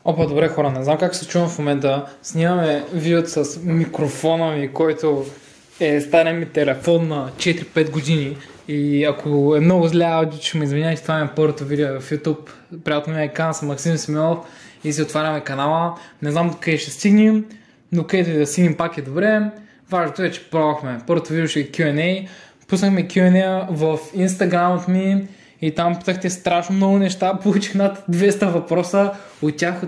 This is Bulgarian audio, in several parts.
Опа, добре хора, не знам как се чувам в момента. Снимаме видео с микрофона ми, който е стария ми телефон на 4-5 години. И ако е много зле аудио, ще ме извинявайте, това е първото видео в YouTube. Приятел ми е канал, съм Максим Смилов и си отваряме канала. Не знам до къде ще стигнем, но където и да стигнем пак е добре. Важното е, че пробвахме. Първото видео ще е Q&A. Пуснахме Q&A в Instagram ми. И там питахте страшно много неща, получих над 200 въпроса, от тях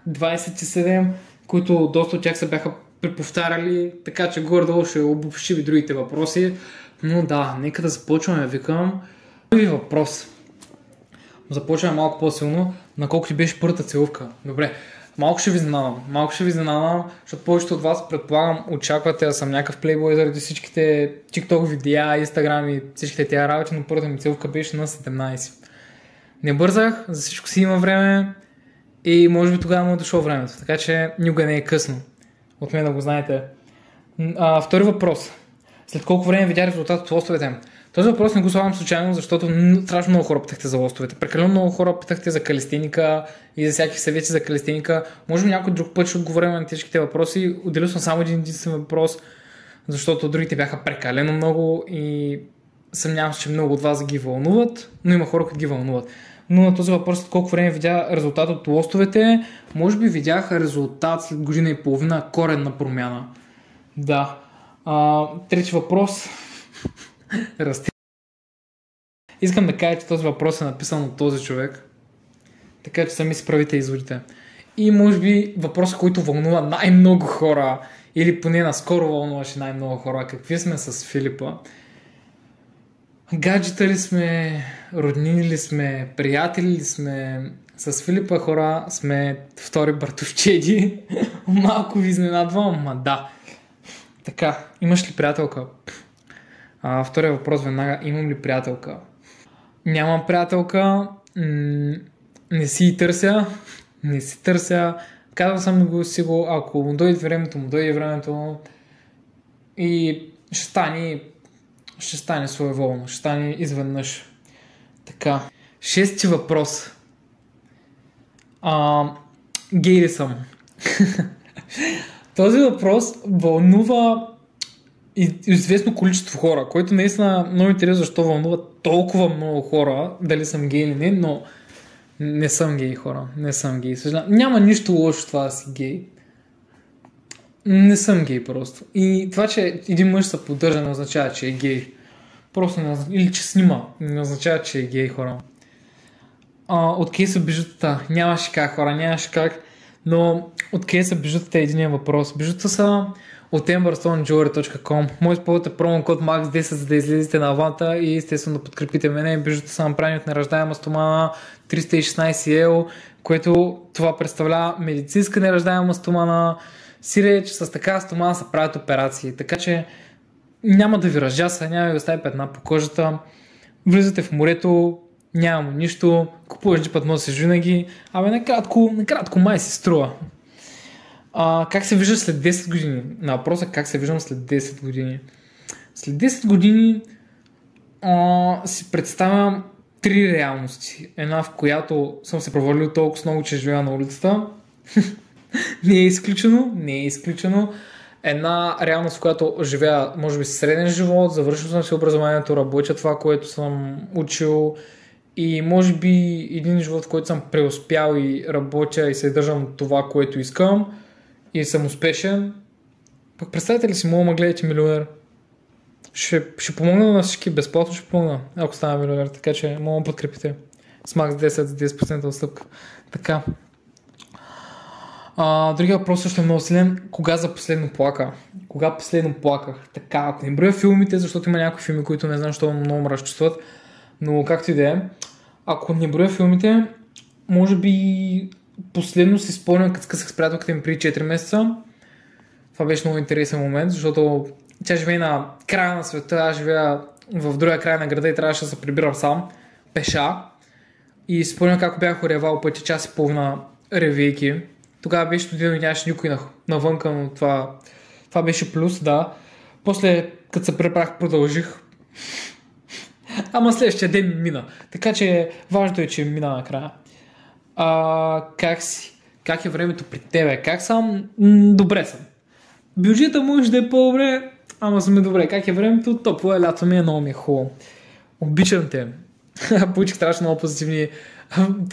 27, които доста от тях се бяха преповтаряли, така че горе-долу ще обобщи и другите въпроси. Но да, нека да започваме, викам. Първи въпрос. Започваме малко по-силно. На колко ти беше първата целувка? Добре. Малко ще ви изненадам, защото повечето от вас, предполагам, очаквате да съм някакъв плейбой заради всичките TikTok видеа, Instagram и всичките тия работи, но първата ми целувка беше на 17. Не бързах, за всичко си има време и може би тогава му е дошло времето, така че никога не е късно. От мен да го знаете. Втори въпрос. След колко време видя резултат от лостовете? Този въпрос не го слагам случайно, защото страшно много хора питахте за лостовете. Прекалено много хора питахте за калистеника и за всякакви съвети за калистеника. Може би някой друг път ще отговорим на тежките въпроси. Отделил съм само един единствен въпрос, защото другите бяха прекалено много и съмнявам се, че много от вас ги вълнуват, но има хора, които ги вълнуват. Но на този въпрос, след колко време видя резултат от лостовете, може би видях резултат след година и половина, коренна промяна. Да. Трети въпрос. Искам да кажа, че този въпрос е написан от този човек, така че сами си правите изводите. И може би въпросът, който вълнува най-много хора, или поне наскоро вълнуваше най-много хора, какви сме с Филипа? Гаджета ли сме, роднини ли сме, приятели ли сме? С Филипа хора сме втори братовчеди. Малко ви изненадвам, ама да. Така, имаш ли приятелка? Втория въпрос веднага, имам ли приятелка? Нямам приятелка, не си търся, казал съм го си го, ако му дойде времето и ще стане своеволно, ще стане изведнъж. Така, шести въпрос. Гей ли съм? Този въпрос вълнува известно количество хора, което наистина много интересно защо вълнува толкова много хора, дали съм гей или не, но не съм гей, хора. Не съм гей. Съжалявам. Няма нищо лошо в това да си гей. Не съм гей просто. И това, че един мъж се поддържа, не означава, че е гей. Просто не означава, или че снима, не означава, че е гей, хора. Откъде са бижутата? Нямаше как, хора, нямаше как. Но откъде са бижутата е единия въпрос. Бижутата са от emberstonejewelry.com. Може да използвате промокод MAX10, за да излезете на аванта и естествено да подкрепите мене. Бижута са направени от нераждаема стомана 316L, което това представлява медицинска нераждаема стомана. Сиреч, с такава стомана се правят операции, така че няма да ви разжаса, няма да ви остави петна по кожата. Влизате в морето, няма нищо, купуваш джипът, носиш винаги. Накратко май си струва. Как се виждаш след 10 години? На въпроса как се виждам след 10 години. След 10 години си представям 3 реалности. Една, в която съм се провалил толкова много, че живея на улицата. Не е изключено. Една реалност, в която живея, може би, среден живот, завършил съм си образованието, работя това, което съм учил и може би един живот, в който съм преуспял и работя и се държам това, което искам и съм успешен. Пък представете ли си, мога да гледате милионер? Ще помогна на всички, безплатно ще помогна, ако стана милионер, така че мога да подкрепите с макс 10 за 10% отстъпка. Така. Другия въпрос също е много силен. Кога последно плаках? Така, ако не броя филмите, защото има някои филми, които не знам, защо много ме разчувстват, но както и да е. Ако не броя филмите, може би последно си спомням, като скъсах с приятелката ми преди 4 месеца. Това беше много интересен момент, защото тя живее на края на света, аз живея в другия край на града и трябваше да се прибирам сам, пеша. И спомням как бях оревал пътя час и половина ревейки. Тогава беше студено и нямаше никой навънка, но това беше плюс, да. После, като се препрах, продължих. Ама следващия ден мина. Така че важното е, че мина накрая. Как си? Как е времето при тебе? Как съм? Добре съм. Бюджета може да е по-добре, ама сме добре. Как е времето? Топло е, лято ми е, много ми е хубаво. Обичам те. Получих страшно много позитивни.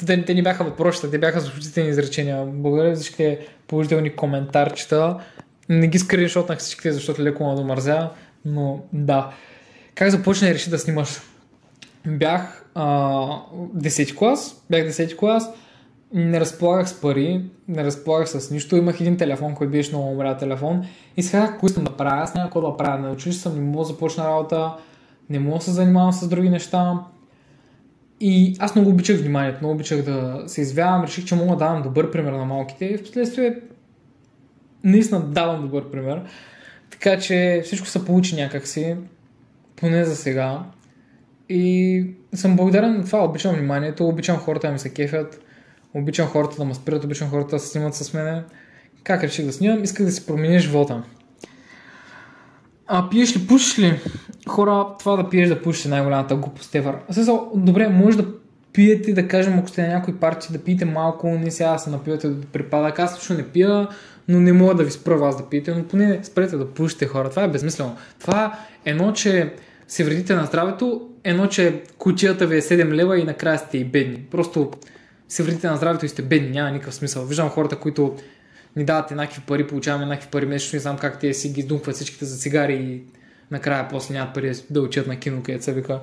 Те ни бяха въпросите, те бяха защитени изречения. Благодаря за всичките положителни коментарчета. Не ги скриншотнах всичките, защото леко ме домързя, но да. Как започна и реши да снимаш? Бях 10 клас, не разполагах с пари, не разполагах с нищо, имах един телефон, който беше много умря телефон и сега какво искам да правя, аз няма какво да правя, на училище съм, не мога да започна работа, не мога да се занимавам с други неща и аз много обичах вниманието, много обичах да се извявам, реших, че мога да давам добър пример на малките и в последствие наистина давам добър пример, така че всичко се получи някакси, поне за сега. И съм благодарен на това, обичам вниманието, обичам хората да ми се кефят, обичам хората да ме спират, обичам хората да се снимат с мене. Как реших да снимам? Исках да си променя живота. Пиеш ли, пушиш ли? Хора, това да пиеш, да пушиш е най-голямата глупост ever. Добре, може да пиете, да кажем, ако сте на някой парти, да пиете малко, не сега да се напивате до припадък. Аз също не пия, но не мога да ви спра вас да пиете, но поне спрете да пушите, хора. Това е безмислено. Това е едно, че се вредите на здравето, едно, че кутията ви е 7 лева и накрая сте и бедни. Просто се вредите на здравето и сте бедни, няма никакъв смисъл. Виждам хората, които ни дават еднакви пари, получаваме еднакви пари месечно и знам как те си ги издумват всичките за цигари и накрая после нямат пари да учат на кино, където се вика.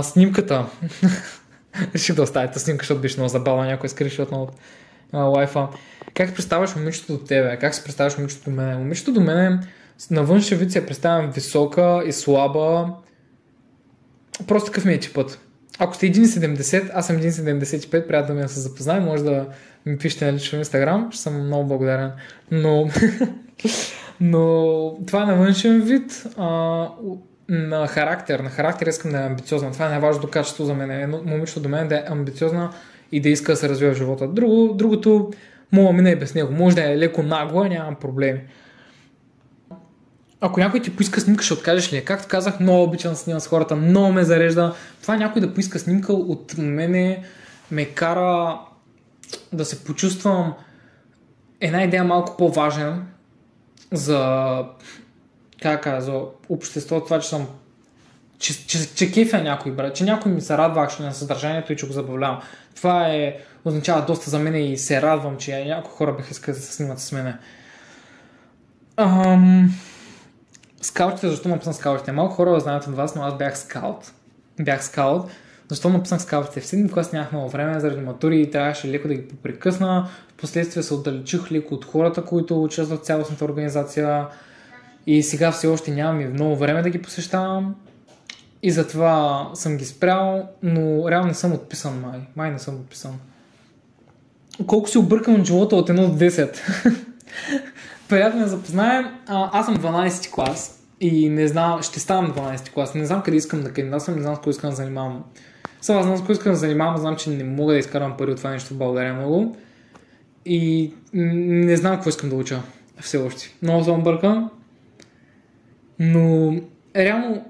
Снимката. Реших да оставите снимка, защото беше много забавна, някой скриншот от лайфа. Как представяш момичето до тебе? Как се представяш момичето до мене? Момичето до мене на външен вид се представям висока и слаба. Просто такъв ми е типът. Ако сте 1,70, аз съм 1,75, приятел да ме се запознае, може да ми пишете на лично в Инстаграм, ще съм много благодарен. Но това е на външен вид, на характер искам да е амбициозна. Това е най-важното качество за мен. Момичето до мен да е амбициозна и да иска да се развива в живота. Другото мога мина и без него. Може да е леко нагла, нямам проблеми. Ако някой ти поиска снимка, ще откажеш ли? Както казах, много обичам да снимам с хората, много ме зарежда. Това някой да поиска снимка от мене ме кара да се почувствам една идея малко по-важен за за обществото, това, че съм че кефя някой, брат, че някой ми се радва на съдържанието и че го забавлявам. Това означава доста за мен и се радвам, че някои хора биха искали да се снимат с мене. Скаутите, защо написам скаутите? Малко хора знаят от вас, но аз бях скаут. Защо написах скаутите? В 7 клас нямах много време заради матури и трябваше леко да ги попрекъсна. Впоследствие се отдалечих леко от хората, които участват в цялостната организация и сега все още нямам и много време да ги посещавам. И затова съм ги спрял, но реално не съм отписан май не съм отписан. Колко си объркам от живота от 1 до 10? Приятно да запознаем. Аз съм 12 клас и не знам, ще ставам 12 клас. Не знам къде искам да кандидатствам, не знам с кой искам да занимавам. Сега знам с кой искам да занимавам, знам, че не мога да изкарвам пари от това нещо в България много. И не знам какво искам да уча все още. Много съм объркан. Но реално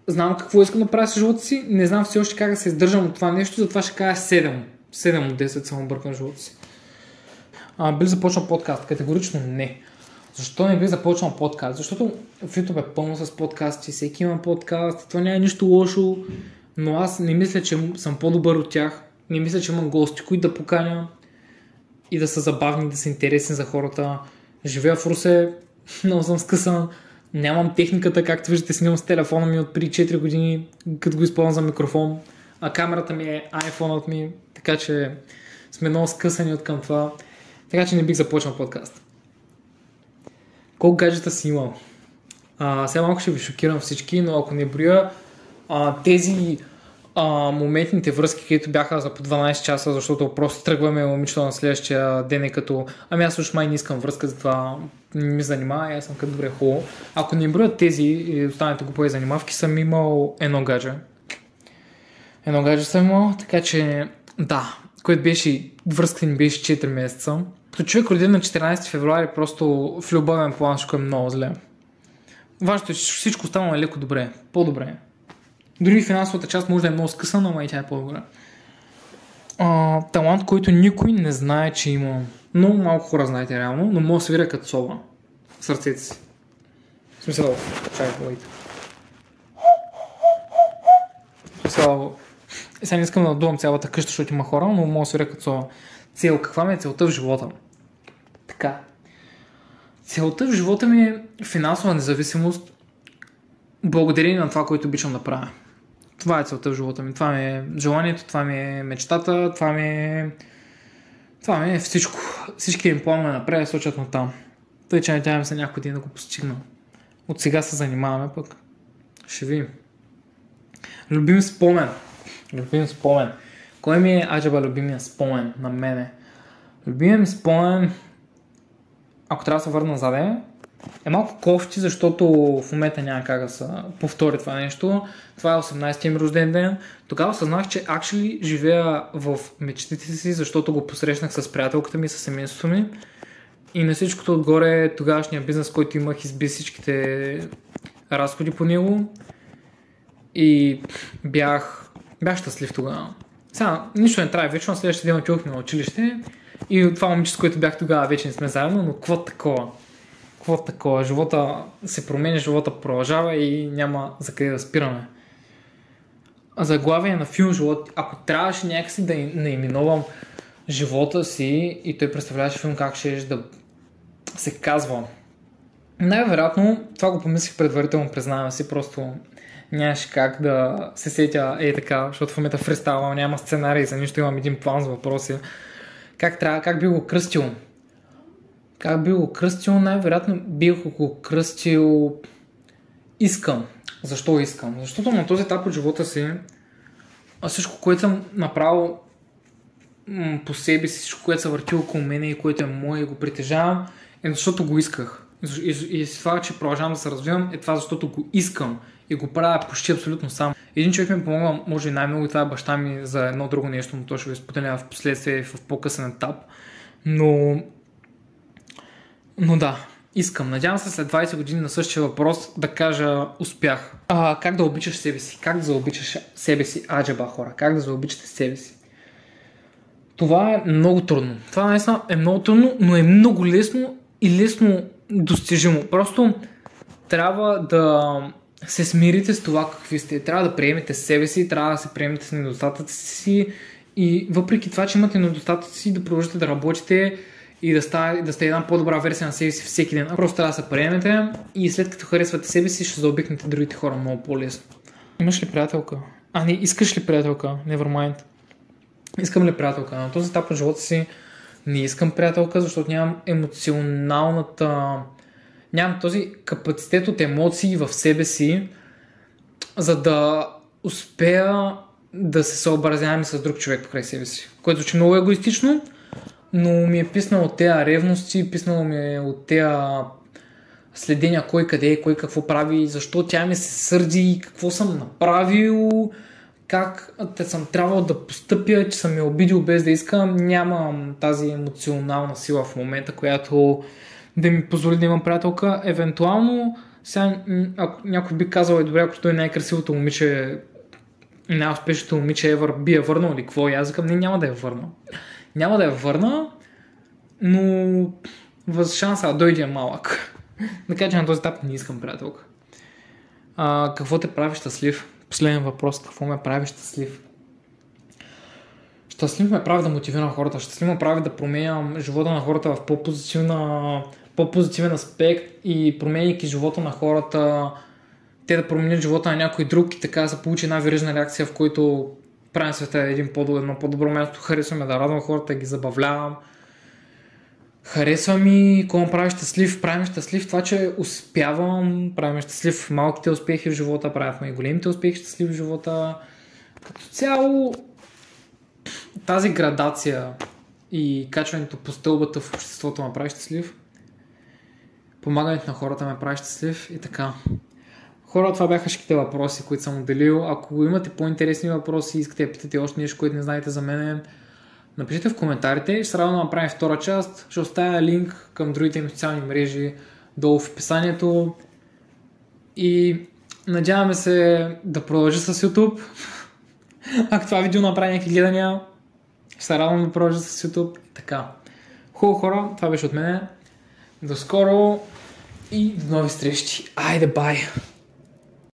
знам какво искам да правя с живота си. Не знам все още как да се издържам от това нещо, затова ще кажа 7. 7 от 10 съм объркан в живота си. Би ли започнал подкаст? Категорично не. Защо не би започнал подкаст? Защото в YouTube е пълно с подкасти, всеки има подкаст, това няма нищо лошо, но аз не мисля, че съм по-добър от тях. Не мисля, че имам гости, които да поканя и да са забавни, да са интересни за хората. Живея в Русе, много съм скъсан, нямам техниката, както виждате, снимам с телефона ми от преди 4 години, като го използвам за микрофон, а камерата ми е iPhone-ът ми, така че сме много скъсани от към това. Така че не бих започнал подкаст. Колко гаджета си имал? Сега малко ще ви шокирам всички, но ако не броя тези моментните връзки, които бяха за по 12 часа, защото просто тръгваме момичето на следващия ден и като аз също май не искам връзка, затова не ми занимава и аз съм като добре хубаво. Ако не броя тези и останалите глупави занимавки, съм имал едно гадже. Едно гадже съм имал, така че да, което беше, връзката ни беше 4 месеца. Като човек роден на 14 февруари, просто в любовен план ще е много зле. Важното е, че всичко става леко добре, по-добре. Дори финансовата част може да е много скъсана, но и тя е по-добре. Талант, който никой не знае, че има. Много малко хора знаете реално, но мога да свиря като сова. В сърцето си. В смисъл, чай, wait. В смисъл, сега не искам да надувам цялата къща, защото има хора, но мога да свиря като сова. Цел, каква ми е целта в живота? Така. Целта в живота ми е финансова независимост, благодарение на това, което обичам да правя. Това е целта в живота ми. Това ми е желанието, това ми е мечтата, това ми е всичко. Всички им планове напред сочат на там. Тъй, че надявам се някой ден да го постигна. От сега се занимаваме пък. Ще видим. Любим спомен. Кой ми е аджаба любимия спомен на мене? Любимия ми спомен, ако трябва да се върна назад, е малко кофти, защото в момента няма как да се повтори това нещо. Това е 18-ти ми рожден ден. Тогава осъзнах, че actually живея в мечтите си, защото го посрещнах с приятелката ми, с семейството ми. И на всичкото отгоре тогавашния бизнес, който имах, изби всичките разходи по него. И бях щастлив тогава. Сега, нищо не трябва вечно, следващия ден отидохме на училище и това момиче, с което бях тогава, вече не сме заедно, но какво такова? Живота се променя, живота продължава и няма за къде да спираме. Заглавие на филм живот, ако трябваше някакси да наименувам живота си и той представляваше филм, как ще да се казва. Най-вероятно, това го помислих предварително, признавам си, просто нямаше как да се сетя така, защото в момента фристайла няма сценарий, за нищо имам един план с въпроси. Как би го кръстил? Как би го кръстил? Най-вероятно бих го кръстил искам. Защо искам? Защото на този етап от живота си всичко, което съм направил по себе си, всичко, което се върти около мене и което е мое и го притежавам, е защото го исках. И с това, че продължавам да се развивам, е това, защото го искам и го правя почти абсолютно сам. Един човек ми помогна, може и най-много, и това е баща ми за едно друго нещо, но то ще ви споделя в последствие в по-късен етап. Но да, искам. Надявам се след 20 години на същия въпрос да кажа успях. Как да обичаш себе си? Как да заобичаш себе си? Аджаба хора, как да заобичате себе си? Това е много трудно. Това наистина е много трудно, но е много лесно и лесно достижимо. Просто трябва да се смирите с това какви сте. Трябва да приемете себе си, трябва да се приемете с недостатъците си и въпреки това, че имате недостатъци си, да продължите да работите и да сте една по-добра версия на себе си всеки ден. Просто трябва да се приемете и след като харесвате себе си, ще заобикнете другите хора много по-лесно. Имаш ли приятелка? Не, искаш ли приятелка? Never mind. Искам ли приятелка? На този етап от живота си не искам приятелка, защото нямам нямам този капацитет от емоции в себе си, за да успея да се съобразявам и с друг човек покрай себе си. Което звучи много егоистично, но ми е писнало от тези ревности, писнало ми е от тези следения кой къде е, кой какво прави, защо тя ми се сърди, какво съм направил, как съм трябвало да постъпя, че съм я обидил без да искам. Нямам тази емоционална сила в момента, която да ми позволи да имам приятелка. Евентуално, сега, ако някой би казал, добре, ако той е най-красивото момиче и най-успешното момиче би я върнал или какво, и аз викам, няма да я върна. Няма да я върна, но шанса да дойде малък. Да кажа, че на този етап не искам приятелка. Какво те прави щастлив? Последен въпрос. Какво ме прави щастлив? Щастлив ме прави да мотивирам хората. Щастлив ме прави да променям живота на хората в по-позитивен аспект и променяйки живота на хората, те да променят живота на някой друг и така да се получи една верижна реакция, в който правим света едно по-добро място. Харесваме да радвам хората, да ги забавлявам. Харесва ми, кога ме прави щастлив, прави щастлив това, че успявам, прави щастлив малките успехи в живота, правят и големите успехи щастлив в живота. Като цяло тази градация и качването по стълбата в обществото ме прави щастлив. Помагането на хората ме прави щастлив и така. Хора, това бяха всичките въпроси, които съм отделил. Ако имате по-интересни въпроси и искате да питате още нещо, което не знаете за мен, напишете в коментарите. Ще се радвам да направим втора част. Ще оставя линк към другите ми социални мрежи долу в описанието. И надяваме се да продължа с YouTube. Ако това видео направи някакви гледания, се радвам да продължа с YouTube. Така. Хубаво хора, това беше от мене. До скоро и до нови срещи. Айде, бай!